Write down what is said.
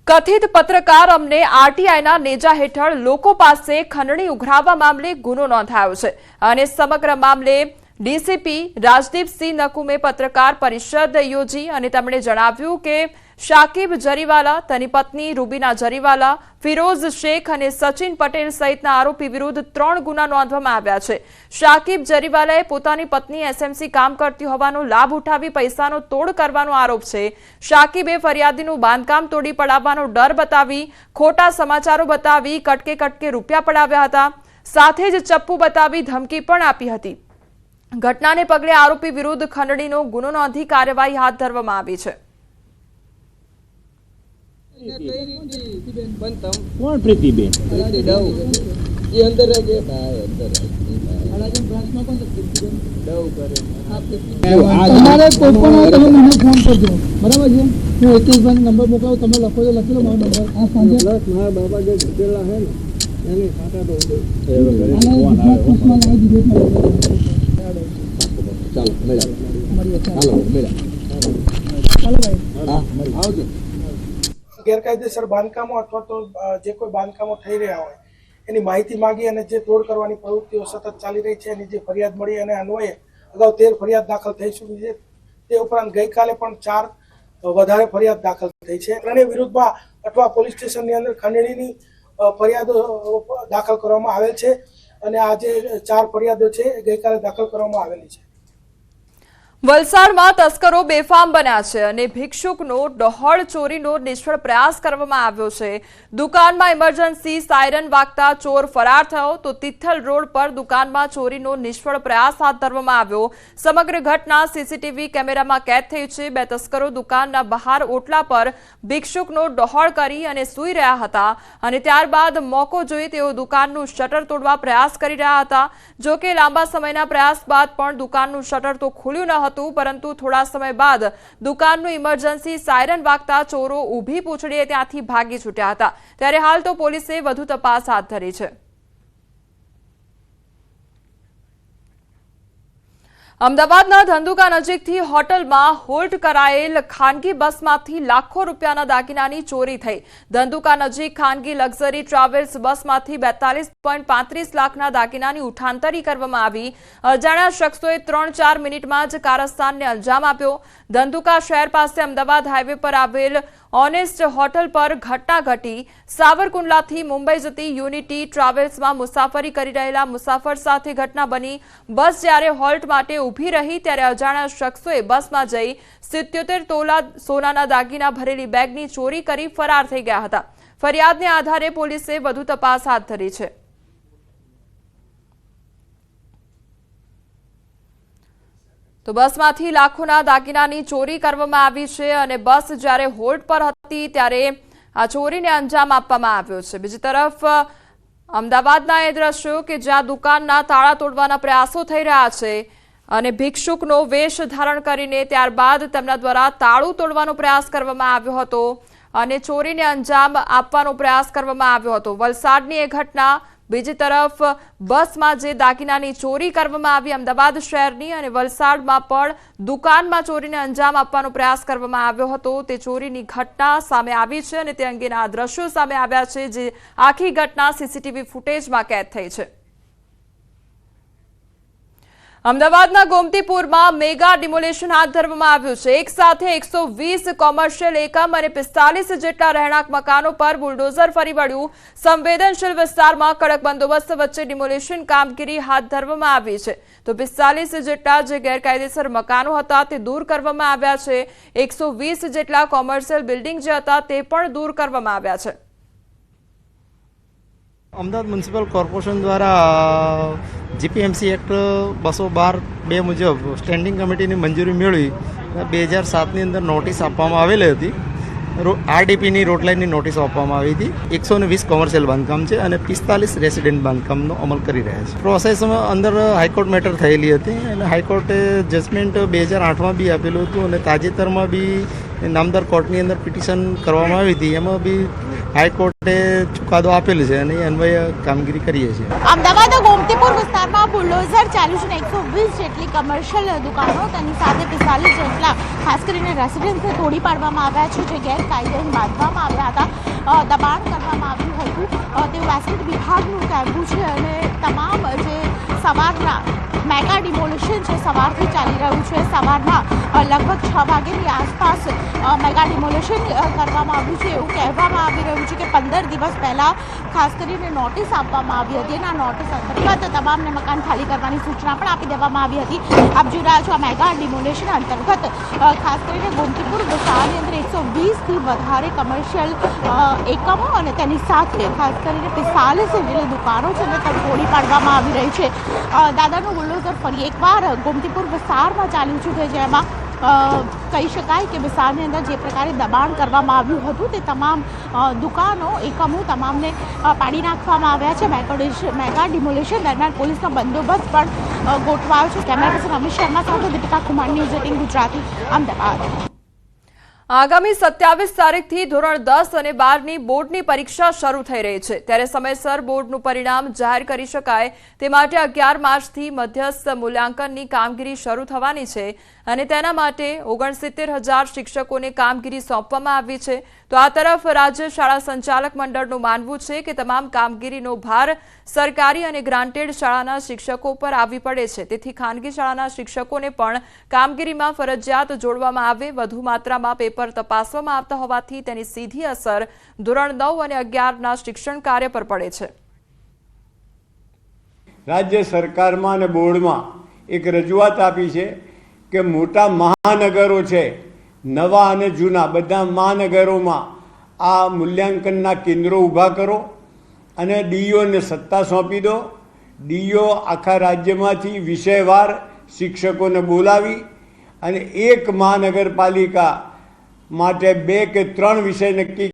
કથિત પત્રકાર અમને આરટીઆઈના નેજા હેઠળ લોકો પાસે ખંડણી ઉઘરાવવા મામલે ગુનો નોંધાયો છે અને સમગ્ર મામલે ડીસીપી રાજદીપસિંહ નકુમે પત્રકાર પરિષદ યોજી અને તેમણે જણાવ્યું કે શાકિબ જરીવાલા, તેની પત્ની રૂબીના જરીવાલા, ફિરોઝ શેખ અને સચિન પટેલ સહિતના આરોપી વિરુદ્ધ 3 ગુના નોંધવામાં આવ્યા છે। શાકિબ જરીવાલાએ પોતાની પત્ની એસએમસી કામ કરતી હોવાનો લાભ ઉઠાવી પૈસાનો તોડ કરવાનો આરોપ છે। શાકિબે ફરિયાદીનું બાંધકામ તોડી પડાવવાનો ડર બતાવી ખોટા સમાચારો બતાવી કટકે કટકે રૂપિયા પડાવ્યા હતા, સાથે જ ચપ્પુ બતાવી ધમકી પણ આપી હતી। ઘટનાને પગલે આરોપી વિરુદ્ધ ખંડણીનો ગુનો નોંધી કાર્યવાહી હાથ ધરવામાં આવી છે। कौन प्रीतिबेन ये अंदर रह गए भाई अंदर अलाजम ब्रांच में कौन प्रीतिबेन डव करे તમારે કોઈ પણ તમે મને ફોન કરજો, બરાબર છે। હું એકેશભાઈ નંબર મોકલાવું, તમે લખો તો લખી લો મારો નંબર। આ સાંજે प्लस मारा बाबा जो जितेला है ना यानी खाता तो ચાલો મળ્યા ચાલો ભાઈ આવજો। ગેરકાયદેસર બાંધકામો અથવા તો જે કોઈ બાંધકામો થઈ રહ્યા હોય એની માહિતી માંગી અને જે તોડ કરવાની પ્રવૃત્તિઓ સતત ચાલી રહી છે એની જે ફરિયાદ મળી અને અન્વયે અગાઉ 13 ફરિયાદ દાખલ થઈ ચૂકી છે। તે ઉપરાંત ગઈકાલે પણ 4 વધારે ફરિયાદ દાખલ થઈ છે। ત્રણેય વિરુદ્ધમાં અઠવા પોલીસ સ્ટેશનની અંદર ખંડણીની ફરિયાદો દાખલ કરવામાં આવેલ છે અને આ જે 4 ફરિયાદો છે એ ગઈકાલે દાખલ કરવામાં આવેલી છે। વલસાડમાં તસ્કરો બેફામ બન્યા છે અને ભિક્ષુકનો ડહોળ ચોરીનો નિષ્ફળ પ્રયાસ કરવામાં આવ્યો છે। દુકાનમાં ઇમરજન્સી સાયરન વાગતા ચોર ફરાર થયો તો તિથલ રોડ પર દુકાનમાં ચોરીનો નિષ્ફળ પ્રયાસ હાથ ધરવામાં આવ્યો। સમગ્ર ઘટના સીસીટીવી કેમેરામાં કેદ થઈ છે। 2 તસ્કરો દુકાનના બહાર ઓટલા પર ભિક્ષુકનો ડહોળ કરી અને સૂઈ રહ્યા હતા અને ત્યારબાદ મોકો જોઈ તેઓ દુકાનનું શટર તોડવા પ્રયાસ કરી રહ્યા હતા। જો કે લાંબા સમયના પ્રયાસ બાદ પણ દુકાનનું શટર તો ખુલ્યું ન હતું, પરંતુ થોડા સમય બાદ દુકાનનું ઇમરજન્સી સાયરન વાગતા ચોરો ઊભી પૂંછડીએ ત્યાંથી ભાગી છૂટ્યા હતા। ત્યારે હાલ તો પોલીસે વધુ તપાસ હાથ ધરી છે। અમદાવાદના ધંધુકા નજીકથી હોટલમાં હોલ્ટ કરાયેલ ખાનગી બસમાંથી લાખો રૂપિયાના દાગીનાની ચોરી થઈ। ધંધુકા નજીક ખાનગી લક્ઝરી ટ્રાવેલ્સ બસમાંથી 42.35 લાખના દાગીનાની ઉઠાંતરી કરવામાં આવી। અજાણ્યા શખ્સોએ 3-4 મિનિટમાં જ કારસ્તાનને અંજામ આપ્યો। ધંધુકા શહેર પાસે અમદાવાદ હાઈવે પર આવેલ ઓનેસ્ટ હોટલ પર ઘટના ઘટી। સાવરકુંડલાથી મુંબઈ જતી યુનિટી ટ્રાવેલ્સમાં મુસાફરી કરી રહેલા મુસાફર સાથે ઘટના બની। બસ જ્યારે હોલ્ટ માટે ઊભી રહી ત્યારે અજાણ્યા શખ્સોએ બસમાં જઈ 77 તોલા સોનાના દાગીના ભરેલી બેગની ચોરી કરી ફરાર થઈ ગયા હતા। ફરિયાદને આધારે પોલીસે વધુ તપાસ હાથ ધરી છે। તો બસમાંથી લાખોના દાગીનાની ચોરી કરવામાં આવી છે અને બસ જ્યારે હોલ્ટ પર હતી ત્યારે આ ચોરીને અંજામ આપવામાં આવ્યો છે। બીજી તરફ અમદાવાદના એ દ્રશ્યો કે જ્યાં દુકાનના તાળા તોડવાના પ્રયાસો થઈ રહ્યા છે અને ભિક્ષુકનો વેશ ધારણ કરીને ત્યારબાદ તેમના દ્વારા તાળું તોડવાનો પ્રયાસ કરવામાં આવ્યો હતો અને ચોરીને અંજામ આપવાનો પ્રયાસ કરવામાં આવ્યો હતો। વલસાડની એ ઘટના। બીજી તરફ બસમાં જે દાગીનાની ચોરી કરવામાં આવી અમદાવાદ શહેરની અને વલસાડમાં પણ દુકાનમાં ચોરીને અંજામ આપવાનો પ્રયાસ કરવામાં આવ્યો હતો તે ચોરીની ઘટના સામે આવી છે અને તે અંગેના દ્રશ્યો સામે આવ્યા છે જે આખી ઘટના સીસીટીવી ફૂટેજમાં કેદ થઈ છે। અમદાવાદના ગોમતીપુરમાં મેગા ડિમોલેશન હાથ ધરવામાં આવ્યું છે। એક સાથે 120 કોમર્શિયલ એકમ અને 45 જેટલા રહેણાંક મકાનો પર બુલડોઝર ફરી વળ્યું। સંવેદનશીલ વિસ્તારમાં કડક બંદોબસ્ત વચ્ચે ડિમોલેશન કામગીરી હાથ ધરવામાં આવી છે તો 45 જેટલા જે ગેરકાયદેસર મકાનો હતા તે દૂર કરવામાં આવ્યા છે। 120 જેટલા કોમર્શિયલ બિલ્ડિંગ જે હતા તે પણ દૂર કરવામાં આવ્યા છે। અમદાવાદ મ્યુનિસિપલ કોર્પોરેશન દ્વારા જીપીએમસી એક્ટ 212(2) મુજબ સ્ટેન્ડિંગ કમિટીની મંજૂરી મેળવી 2007ની અંદર નોટિસ આપવામાં આવેલી હતી। આરડીપીની રોડ લાઇનની નોટિસ આપવામાં આવી હતી। 120 કોમર્શિયલ બાંધકામ છે અને 45 રેસિડેન્ટ બાંધકામનો અમલ કરી રહ્યા છે। પ્રોસેસમાં અંદર હાઈકોર્ટ મેટર થયેલી હતી અને હાઈકોર્ટે જજમેન્ટ 2008માં બી આપેલું હતું અને તાજેતરમાં બી નામદાર કોર્ટની અંદર પિટિશન કરવામાં આવી હતી। એમાં બી હાઈકોર્ટે ચુકાદો આપેલો છે અને એ અન્વયે કામગીરી કરીએ છીએ. અમદાવાદ ગોમતીપુર વિસ્તારમાં બુલડોઝર ચાલ્યું છે. 120 જેટલી કમર્શિયલ દુકાનો તેની સાથે 45 જેટલા ખાસ કરીને રેસિડેન્સને તોડી પાડવામાં આવ્યા છે, જે ગેરકાયદે બાંધવામાં આવ્યા હતા, દબાણ કરવામાં આવ્યું હતું તેવું એસ્ટેટ વિભાગનું કહેવું છે. અને તમામ જે સવારના મેગા ડિમોલિશન છે સવારથી ચાલી રહ્યું છે. સવારના લગભગ 6 વાગ્યાની આસપાસ મેગા ડિમોલિશન કરવામાં આવ્યું છે. એવું કહેવામાં આવી રહ્યું છે કે 15 દિવસ પહેલાં ખાસ કરીને નોટિસ આપવામાં આવી હતી અને આ નોટિસ અંતર્ગત તમામને મકાન ખાલી કરવાની સૂચના પણ આપી દેવામાં આવી હતી. આપ જોઈ રહ્યા છો આ મેગા ડિમોલિશન અંતર્ગત ખાસ કરીને ગોમતીપુર વિસ્તારની અંદર 120થી વધારે કમર્શિયલ એકમો અને તેની સાથે ખાસ કરીને 45 જેટલી દુકાનો છે ને તે તોડી પાડવામાં આવી રહી છે. દાદાનું બુલડોઝર ફરી એકવાર ગોમતીપુર વિસ્તારમાં ચાલ્યું છે કે જેમાં કહી શકાય કે વિસ્તારની અંદર જે પ્રકારે દબાણ કરવામાં આવ્યું હતું તે તમામ દુકાનો એકમો તમામને પાડી નાખવામાં આવ્યા છે. મેગા ડિમોલિશન દરમિયાન પોલીસનો બંદોબસ્ત પણ ગોઠવાયો છે. કેમેરા પર્સન અમિત શર્મા સાથે દીપિકા કુમાર, ન્યૂઝ 18 ગુજરાતી, અમદાવાદ. આગામી 27 તારીખથી ધોરણ 10 અને 12ની બોર્ડની પરીક્ષા શરૂ થઈ રહી છે, ત્યારે સમયસર બોર્ડનું પરિણામ જાહેર કરી શકાય તે માટે 11 માર્ચથી મધ્યસ્થ મૂલ્યાંકનની કામગીરી શરૂ થવાની છે અને તેના માટે 69,000 શિક્ષકોને કામગીરી સોંપવામાં આવી છે. તો આ તરફ રાજ્ય શાળા સંચાલક મંડળનું માનવું છે કે તમામ કામગીરીનો ભાર સરકારી અને ગ્રાન્ટેડ શાળાના શિક્ષકો પર આવી પડે છે, તેથી ખાનગી શાળાના શિક્ષકોને પણ કામગીરીમાં ફરજિયાત જોડવામાં આવે. વધુ માત્રામાં પેપર તપાસવામાં આવતા હોવાથી તેની સીધી અસર ધોરણ 9 અને 11ના શિક્ષણ કાર્ય પર પડે છે. રાજ્ય સરકારમાં અને બોર્ડમાં એક રજૂઆત આપી છે કે મોટા મહાનગરો છે, નવા અને જૂના બધા મહાનગરોમાં આ મૂલ્યાંકનના કેન્દ્રો ઊભા કરો અને ડીઈઓને સત્તા સોંપી દો. ડીઈઓ આખા રાજ્યમાંથી વિષયવાર શિક્ષકોને બોલાવી અને એક મહાનગરપાલિકા માટે 2 કે 3 વિષય નક્કી